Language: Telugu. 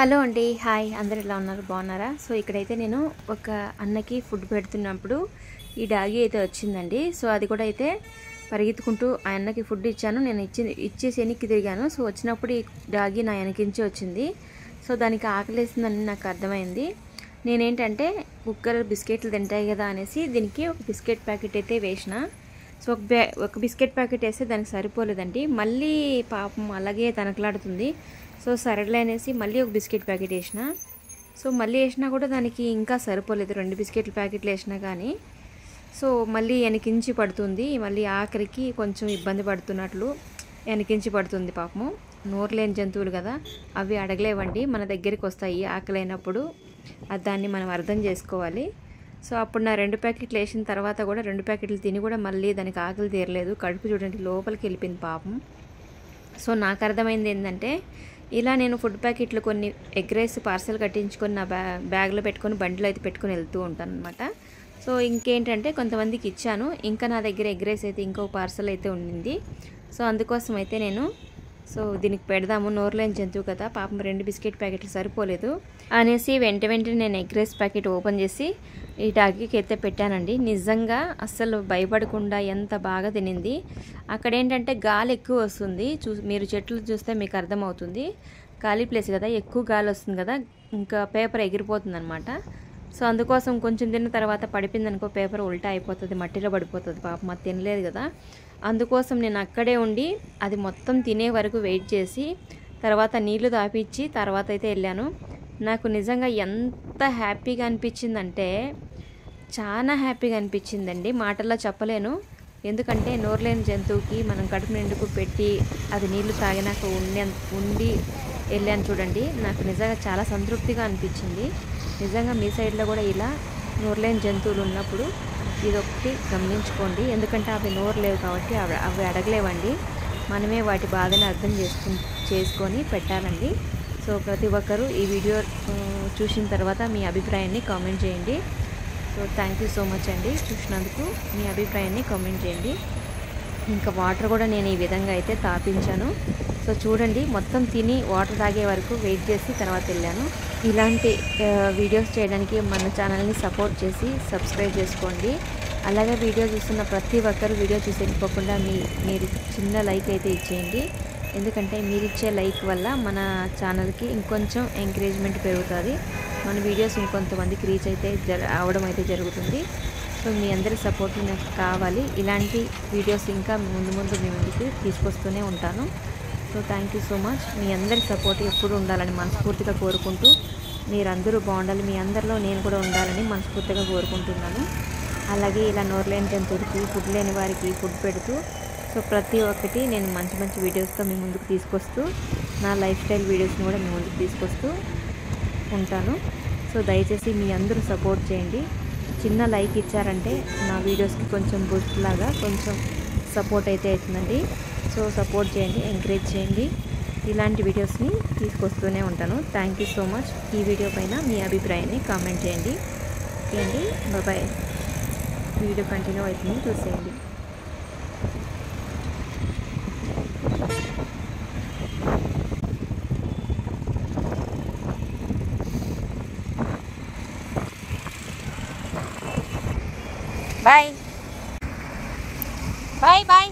హలో అండి, హాయ్. అందరు ఎలా ఉన్నారు? బాగున్నారా? సో ఇక్కడైతే నేను ఒక అన్నకి ఫుడ్ పెడుతున్నప్పుడు ఈ డాగి అయితే వచ్చిందండి. సో అది కూడా అయితే పరిగెత్తుకుంటూ ఆ అన్నకి ఫుడ్ ఇచ్చాను. నేను ఇచ్చేసి వెనక్కి తిరిగాను. సో వచ్చినప్పుడు ఈ డాగి నా వెనకించి వచ్చింది. సో దానికి ఆకలేసిందని నాకు అర్థమైంది. నేనేంటంటే కుక్కర్ బిస్కెట్లు తింటాయి కదా అనేసి దీనికి ఒక బిస్కెట్ ప్యాకెట్ అయితే వేసిన. సో ఒక బిస్కెట్ ప్యాకెట్ వేస్తే దానికి సరిపోలేదండి. మళ్ళీ పాపం అలాగే తనకలాడుతుంది. సో సరేలే అనేసి మళ్ళీ ఒక బిస్కెట్ ప్యాకెట్ వేసిన. సో మళ్ళీ వేసినా కూడా దానికి ఇంకా సరిపోలేదు. 2 బిస్కెట్ల ప్యాకెట్లు వేసినా కానీ సో మళ్ళీ వెనకించి పడుతుంది. మళ్ళీ ఆఖరికి కొంచెం ఇబ్బంది పడుతున్నట్లు వెనకించి పడుతుంది. పాపము నోరు లేని జంతువులు కదా, అవి అడగలేవండి, మన దగ్గరికి వస్తాయి ఆకలైనప్పుడు. దాన్ని మనం అర్థం చేసుకోవాలి. సో అప్పుడు నా 2 ప్యాకెట్లు వేసిన తర్వాత కూడా 2 ప్యాకెట్లు తిని కూడా మళ్ళీ దానికి ఆకలి తీరలేదు. కడుపు చూడండి లోపలికి వెళ్ళిపోయింది పాపం. సో నాకు అర్థమైంది ఏంటంటే, ఇలా నేను ఫుడ్ ప్యాకెట్లు కొన్ని ఎగ్ రైస్ పార్సల్ కట్టించుకొని నా బ్యాగ్లో పెట్టుకొని బండిలో అయితే పెట్టుకొని వెళ్తూ ఉంటాను అనమాట. సో ఇంకేంటంటే కొంతమందికి ఇచ్చాను. ఇంకా నా దగ్గర ఎగ్ రైస్ అయితే ఇంకో పార్సల్ అయితే ఉండింది. సో అందుకోసం అయితే నేను దీనికి పెడదాము, నోరులేని జంతువు కదా పాపం, 2 బిస్కెట్ ప్యాకెట్లు సరిపోలేదు అనేసి వెంటనే నేను ఎగ్ రైస్ ప్యాకెట్ ఓపెన్ చేసి ఈ డాగీకి అయితే పెట్టానండి. నిజంగా అస్సలు భయపడకుండా ఎంత బాగా తినింది. అక్కడ ఏంటంటే గాలి ఎక్కువ వస్తుంది. మీరు చెట్లు చూస్తే మీకు అర్థమవుతుంది. ఖాళీ ప్లేస్ కదా, ఎక్కువ గాలి వస్తుంది కదా, ఇంకా పేపర్ ఎగిరిపోతుంది అనమాట. సో అందుకోసం కొంచెం తిన్న తర్వాత పడిపోయింది అనుకో, పేపర్ ఉల్టా అయిపోతుంది, మట్టిలో పడిపోతుంది. పాపం అది తినలేదు కదా, అందుకోసం నేను అక్కడే ఉండి అది మొత్తం తినే వరకు వెయిట్ చేసి తర్వాత నీళ్లు తాపించి తర్వాత అయితే వెళ్ళాను. నాకు నిజంగా ఎంత హ్యాపీగా అనిపించిందంటే చాలా హ్యాపీగా అనిపించిందండి, మాటల్లో చెప్పలేను. ఎందుకంటే నోరులేని జంతువుకి మనం కడుపు నిండుకు పెట్టి అది నీళ్లు తాగినాక ఉండి వెళ్ళాను చూడండి, నాకు నిజంగా చాలా సంతృప్తిగా అనిపించింది. నిజంగా మీ సైడ్లో కూడా ఇలా నోరులేని జంతువులు ఉన్నప్పుడు ఇదొకటి గమనించుకోండి. ఎందుకంటే అవి నోరు లేవు కాబట్టి అవి అడగలేవండి. మనమే వాటి బాధని అర్థం చేసుకొని పెట్టాలండి. సో ప్రతి ఒక్కరూ ఈ వీడియో చూసిన తర్వాత మీ అభిప్రాయాన్ని కామెంట్ చేయండి. So thank you so much అండి, చూసినందుకు మీ అభిప్రాయాన్ని కామెంట్ చేయండి. ఇంకా వాటర్ కూడా నేను ఈ విధంగా అయితే తాపించాను. సో చూడండి, మొత్తం తిని వాటర్ తాగే వరకు వెయిట్ చేసి తర్వాత వెళ్ళాను. ఇలాంటి వీడియోస్ చేయడానికి మన ఛానల్ని సపోర్ట్ చేసి సబ్స్క్రైబ్ చేసుకోండి. అలాగే వీడియో చూస్తున్న ప్రతి ఒక్కరు వీడియో చూసి వెళ్ళిపోకుండా మీరు చిన్న లైక్ అయితే ఇచ్చేయండి. ఎందుకంటే మీరు ఇచ్చే లైక్ వల్ల మన ఛానల్కి ఇంకొంచెం ఎంకరేజ్మెంట్ పెరుగుతుంది. మన వీడియోస్ ఇంకొంతమందికి రీచ్ అయితే అవడం అయితే జరుగుతుంది. సో మీ అందరి సపోర్ట్ నాకు కావాలి. ఇలాంటి వీడియోస్ ఇంకా ముందు మీ ముందుకు తీసుకొస్తూనే ఉంటాను. So thank you so much. మీ అందరి సపోర్ట్ ఎప్పుడు ఉండాలని మనస్ఫూర్తిగా కోరుకుంటూ, మీరందరూ బాగుండాలి, మీ అందరిలో నేను కూడా ఉండాలని మనస్ఫూర్తిగా కోరుకుంటున్నాను. అలాగే ఇలా నోరులేని జంతువులకి, ఫుడ్ లేని వారికి ఫుడ్ పెడుతూ, సో ప్రతి ఒక్కటి నేను మంచి వీడియోస్తో మీ ముందుకు తీసుకొస్తూ, నా లైఫ్ స్టైల్ వీడియోస్ని కూడా మీ ముందుకు తీసుకొస్తూ ఉంటాను. సో దయచేసి మీ అందరూ సపోర్ట్ చేయండి. చిన్న లైక్ ఇచ్చారంటే నా వీడియోస్కి కొంచెం బూస్ట్ లాగా కొంచెం సపోర్ట్ అయితే అవుతుందండి. సో సపోర్ట్ చేయండి, ఎంకరేజ్ చేయండి. ఇలాంటి వీడియోస్ని తీసుకొస్తూనే ఉంటాను. Thank you so much. ఈ వీడియో పైన మీ అభిప్రాయాన్ని కామెంట్ చేయండి. ఓకే అండి, బాయ్. వీడియో కంటిన్యూ అవుతుంది, చూసేయండి. Bye bye bye.